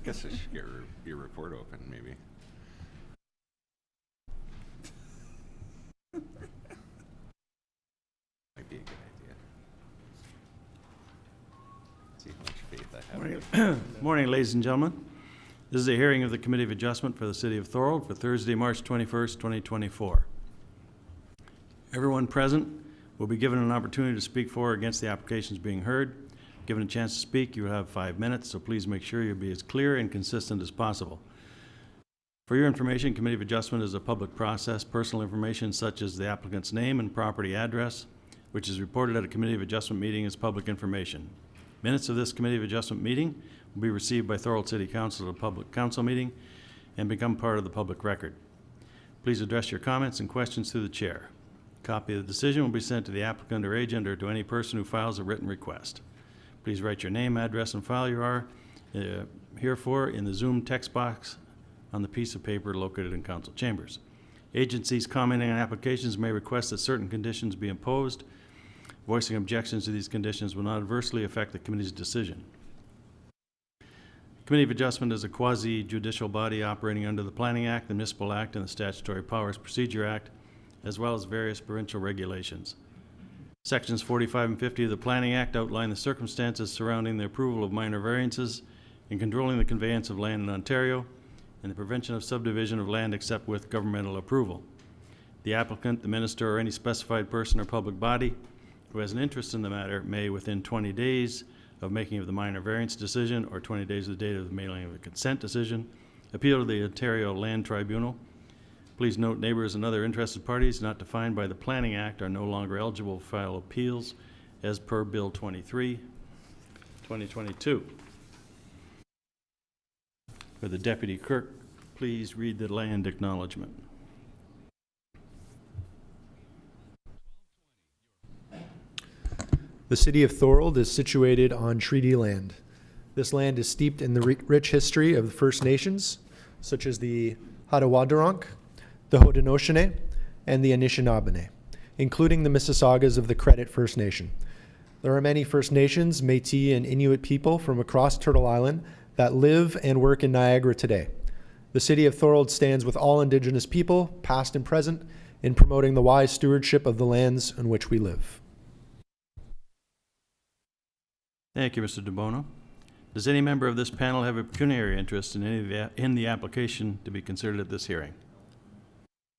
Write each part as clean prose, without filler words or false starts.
Guess I should get your report open, maybe. Might be a good idea. See how much faith I have. Morning, ladies and gentlemen. This is a hearing of the Committee of Adjustment for the City of Thorold for Thursday, March 21st, 2024. Everyone present will be given an opportunity to speak for or against the applications being heard. Given a chance to speak, you will have 5 minutes, so please make sure you'll be as clear and consistent as possible. For your information, Committee of Adjustment is a public process. Personal information such as the applicant's name and property address, which is reported at a Committee of Adjustment meeting, is public information. Minutes of this Committee of Adjustment meeting will be received by Thorold City Council at a public council meeting and become part of the public record. Please address your comments and questions through the chair. A copy of the decision will be sent to the applicant or agent or to any person who files a written request. Please write your name, address, and file you are herefore in the Zoom text box on the piece of paper located in council chambers. Agencies commenting on applications may request that certain conditions be imposed. Voicing objections to these conditions will not adversely affect the committee's decision. The Committee of Adjustment is a quasi-judicial body operating under the Planning Act, the Municipal Act, and the Statutory Powers Procedure Act, as well as various provincial regulations. Sections 45 and 50 of the Planning Act outline the circumstances surrounding the approval of minor variances in controlling the conveyance of land in Ontario and the prevention of subdivision of land except with governmental approval. The applicant, the minister, or any specified person or public body who has an interest in the matter may, within 20 days of making of the minor variance decision or 20 days of the date of the mailing of the consent decision, appeal to the Ontario Land Tribunal. Please note neighbors and other interested parties not defined by the Planning Act are no longer eligible to file appeals as per Bill 23, 2022. For the Deputy Clerk, please read the land acknowledgement. The city of Thorold is situated on treaty land. This land is steeped in the rich history of the First Nations, such as the Hattawadaronk, the Haudenosaunee, and the Anishinaabe, including the Mississaugas of the Credit First Nation. There are many First Nations, Métis, and Inuit people from across Turtle Island that live and work in Niagara today. The city of Thorold stands with all Indigenous people, past and present, in promoting the wise stewardship of the lands on which we live. Thank you, Mr. DeBono. Does any member of this panel have a pecuniary interest in any of the application to be considered at this hearing?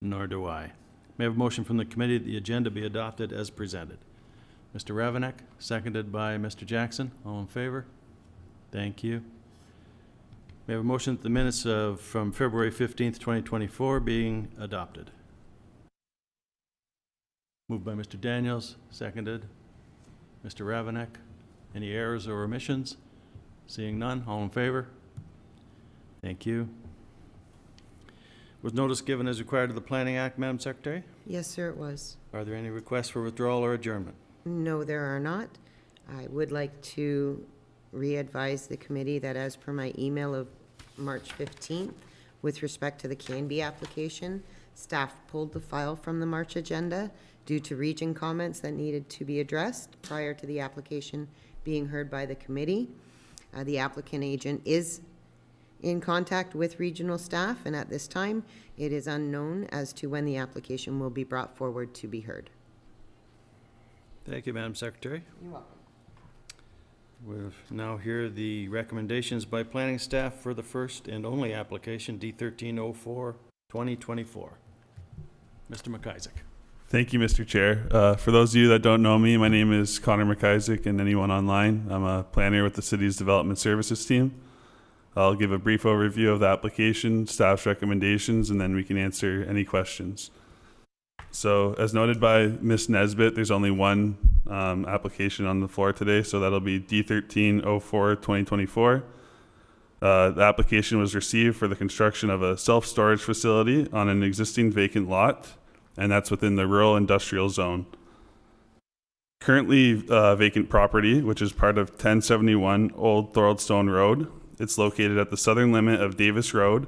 Nor do I. May I have a motion from the committee that the agenda be adopted as presented? Mr. Ravenek, seconded by Mr. Jackson. All in favor? Thank you. May I have a motion that the minutes from February 15th, 2024 being adopted? Moved by Mr. Daniels, seconded. Mr. Ravenek. Any errors or omissions? Seeing none, all in favor? Thank you. Was notice given as required of the Planning Act, Madam Secretary? Yes, sir, it was. Are there any requests for withdrawal or adjournment? No, there are not. I would like to re-advise the committee that as per my email of March 15th, with respect to the Canby application, staff pulled the file from the March agenda due to region comments that needed to be addressed prior to the application being heard by the committee. The applicant agent is in contact with regional staff, and at this time, it is unknown as to when the application will be brought forward to be heard. Thank you, Madam Secretary. You're welcome. We'll now hear the recommendations by planning staff for the first and only application, D1304, 2024. Mr. McIsaac. Thank you, Mr. Chair. For those of you that don't know me, my name is Connor McIsaac, and anyone online, I'm a planner with the city's development services team. I'll give a brief overview of the application, staff's recommendations, and then we can answer any questions. So as noted by Ms. Nesbitt, there's only one application on the floor today, so that'll be D1304 2024. The application was received for the construction of a self-storage facility on an existing vacant lot, and that's within the rural industrial zone. Currently vacant property, which is part of 1071 Old Thorold Stone Road. It's located at the southern limit of Davis Road,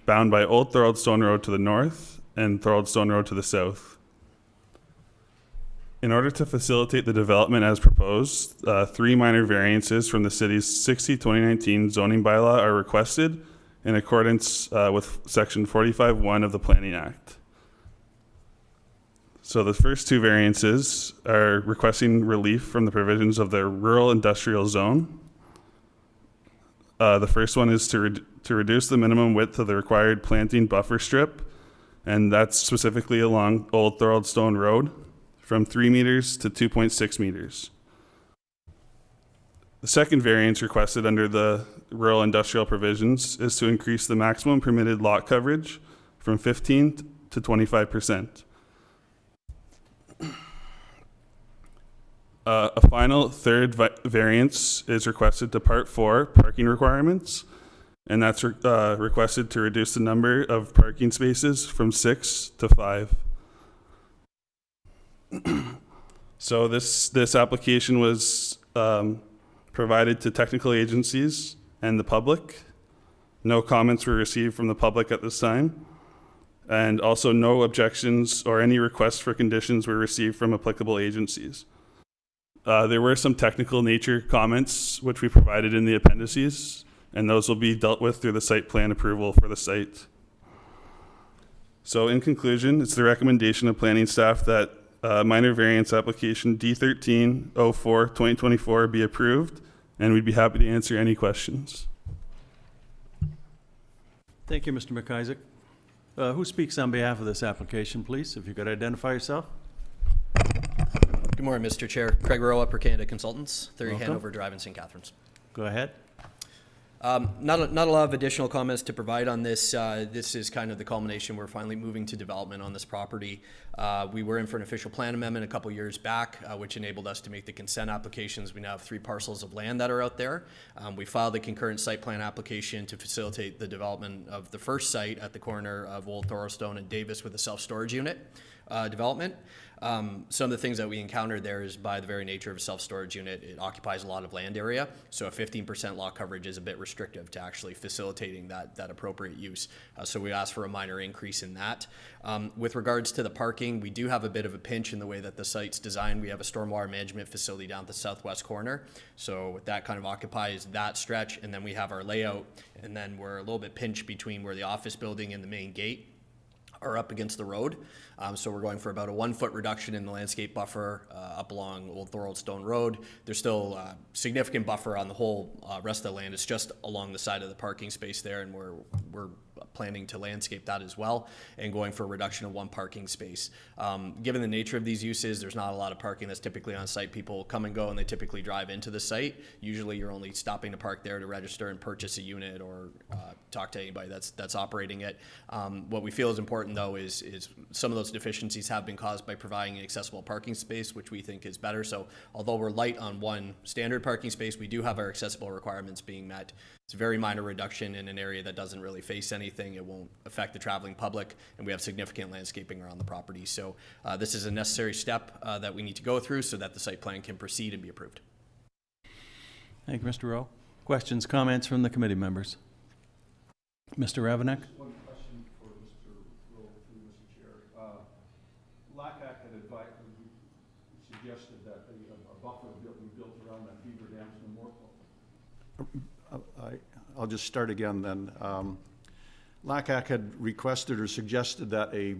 bound by Old Thorold Stone Road to the north and Thorold Stone Road to the south. In order to facilitate the development as proposed, 3 minor variances from the city's 2019 zoning bylaw are requested in accordance with Section 45(1) of the Planning Act. So the first 2 variances are requesting relief from the provisions of the rural industrial zone. The first one is to reduce the minimum width of the required planting buffer strip, and that's specifically along Old Thorold Stone Road, from 3 meters to 2.6 meters. The second variance requested under the rural industrial provisions is to increase the maximum permitted lot coverage from 15 to 25%. A final third variance is requested to Part 4, parking requirements, and that's requested to reduce the number of parking spaces from 6 to 5. So this application was provided to technical agencies and the public. No comments were received from the public at this time, and also no objections or any requests for conditions were received from applicable agencies. There were some technical nature comments which we provided in the appendices, and those will be dealt with through the site plan approval for the site. So in conclusion, it's the recommendation of planning staff that minor variance application D13-04-2024 be approved, and we'd be happy to answer any questions. Thank you, Mr. McIsaac. Who speaks on behalf of this application, please? If you could identify yourself. Good morning, Mr. Chair. Craig Rowe, Upper Canada Consultants, 30 Welcome. Hanover Drive in St. Catharines. Go ahead. Not a lot of additional comments to provide on this. This is kind of the culmination. We're finally moving to development on this property. We were in for an official plan amendment a couple years back, which enabled us to make the consent applications. We now have 3 parcels of land that are out there. We filed a concurrent site plan application to facilitate the development of the first site at the corner of Old Thorlestone and Davis with a self-storage unit development. Some of the things that we encountered there is, by the very nature of a self-storage unit, it occupies a lot of land area, so a 15% lot coverage is a bit restrictive to actually facilitating that appropriate use. So we asked for a minor increase in that. With regards to the parking, we do have a bit of a pinch in the way that the site's designed. We have a stormwater management facility down at the southwest corner, so that kind of occupies that stretch, and then we have our layout, and then we're a little bit pinched between where the office building and the main gate are up against the road. So we're going for about a 1-foot reduction in the landscape buffer up along Old Thorold Stone Road. There's still significant buffer on the whole rest of the land. It's just along the side of the parking space there, and we're planning to landscape that as well, and going for a reduction of 1 parking space. Given the nature of these uses, there's not a lot of parking that's typically on site. People come and go, and they typically drive into the site. Usually you're only stopping to park there to register and purchase a unit or talk to anybody that's operating it. What we feel is important, though, is some of those deficiencies have been caused by providing an accessible parking space, which we think is better. So although we're light on 1 standard parking space, we do have our accessible requirements being met. It's a very minor reduction in an area that doesn't really face anything. It won't affect the traveling public, and we have significant landscaping around the property. So this is a necessary step that we need to go through so that the site plan can proceed and be approved. Thank you, Mr. Rowe. Questions, comments from the committee members? Mr. Ravenek? One question for Mr. Rowe, through Mr. Chair. LACAC had suggested that a buffer be built around that Beaver Dams Memorial. I'll just start again then. LACAC had requested or suggested that a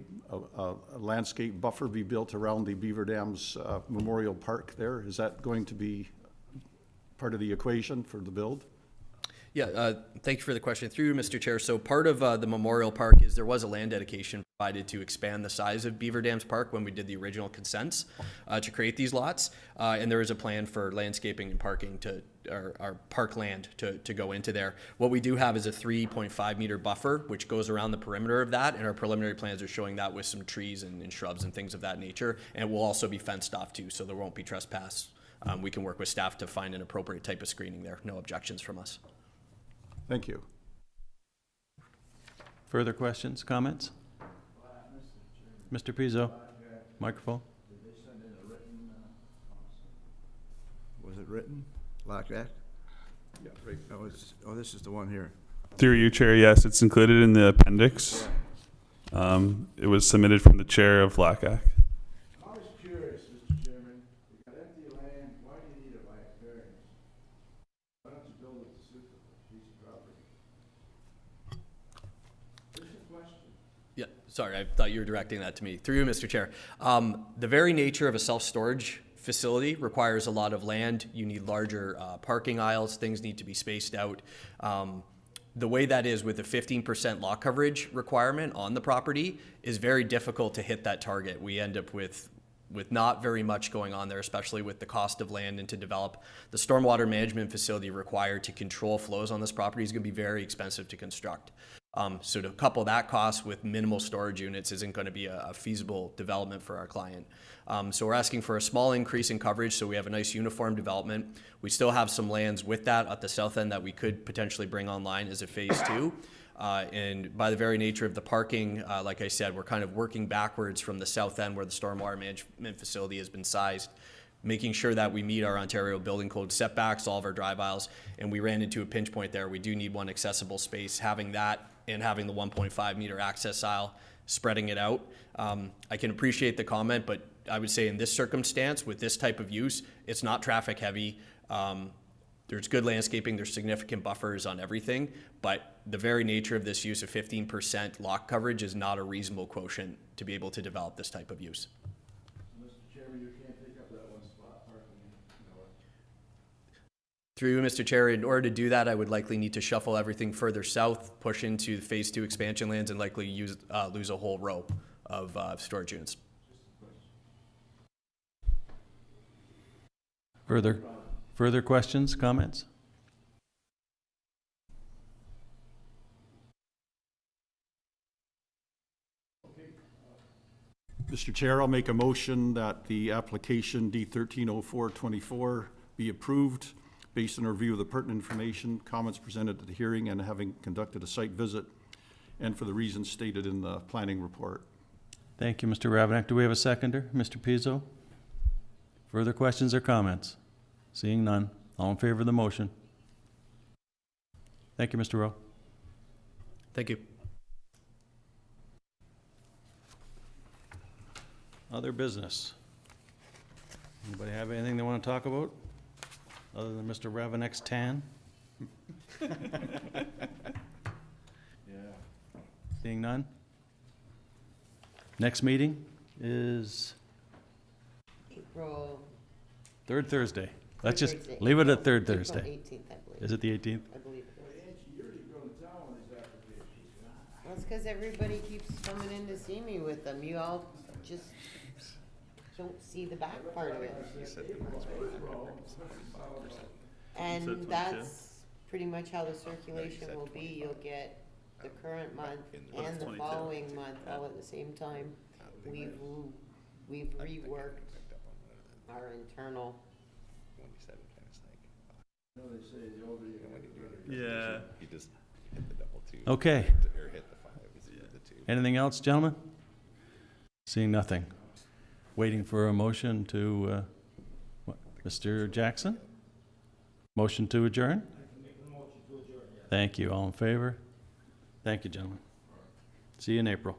landscape buffer be built around the Beaver Dams Memorial Park there. Is that going to be part of the equation for the build? Yeah, thank you for the question. Through you, Mr. Chair. So part of the Memorial Park is there was a land dedication provided to expand the size of Beaver Dams Park when we did the original consents to create these lots. And there is a plan for landscaping and parking our park land to go into there. What we do have is a 3.5 meter buffer, which goes around the perimeter of that. And our preliminary plans are showing that with some trees and shrubs and things of that nature. And it will also be fenced off too, so there won't be trespass. We can work with staff to find an appropriate type of screening there. No objections from us. Thank you. Further questions, comments? Mr. Pizzo, microphone. Was it written like that? Yeah. Right. Oh, this is the one here. Through you, Chair, yes, it's included in the appendix. It was submitted from the chair of LACAC. I was curious, Mr. Chair, Yeah, sorry, I thought you were directing that to me. Through you, Mr. Chair. The very nature of a self-storage facility requires a lot of land. You need larger parking aisles. Things need to be spaced out. The way that is with the 15% lot coverage requirement on the property is very difficult to hit that target. We end up with not very much going on there, especially with the cost of land and to develop the stormwater management facility required to control flows on this property is going to be very expensive to construct. So to couple that cost with minimal storage units isn't going to be a feasible development for our client. So we're asking for a small increase in coverage so we have a nice uniform development. We still have some lands with that at the south end that we could potentially bring online as a phase 2. And by the very nature of the parking, like I said, we're kind of working backwards from the south end where the stormwater management facility has been sized, making sure that we meet our Ontario Building Code setbacks, all of our drive aisles, and we ran into a pinch point there. We do need one accessible space. Having that and having the 1.5 meter access aisle, spreading it out. I can appreciate the comment, but I would say in this circumstance, with this type of use, it's not traffic heavy. There's good landscaping, there's significant buffers on everything, but the very nature of this use of 15% lot coverage is not a reasonable quotient to be able to develop this type of use. Through you, Mr. Chair, in order to do that, I would likely need to shuffle everything further south, push into phase 2 expansion lands, and likely lose a whole row of storage units. Further questions, comments? Mr. Chair, I'll make a motion that the application D130424 be approved based on a review of the pertinent information, comments presented at the hearing, and having conducted a site visit, and for the reasons stated in the planning report. Thank you, Mr. Ravenak. Do we have a seconder? Mr. Pizzo? Further questions or comments? Seeing none. All in favor of the motion? Thank you, Mr. Rowe. Thank you. Other business. Anybody have anything they want to talk about? Other than Mr. Ravenek's tan? Seeing none? Next meeting is April. third Thursday. Let's just Thursday. leave it at third April Thursday. 18th, I believe. Is it the 18th? I believe it is. Well, it's because everybody keeps coming in to see me with them. You all just don't see the back part of it. And that's pretty much how the circulation will be. You'll get the current month and the following month all at the same time. We've reworked our internal. Yeah. You just hit the double 2. Okay. Or hit the 5. The 2. Anything else, gentlemen? Seeing nothing. Waiting for a motion to, Mr. Jackson? Motion to adjourn? Thank you. All in favor? Thank you, gentlemen. See you in April.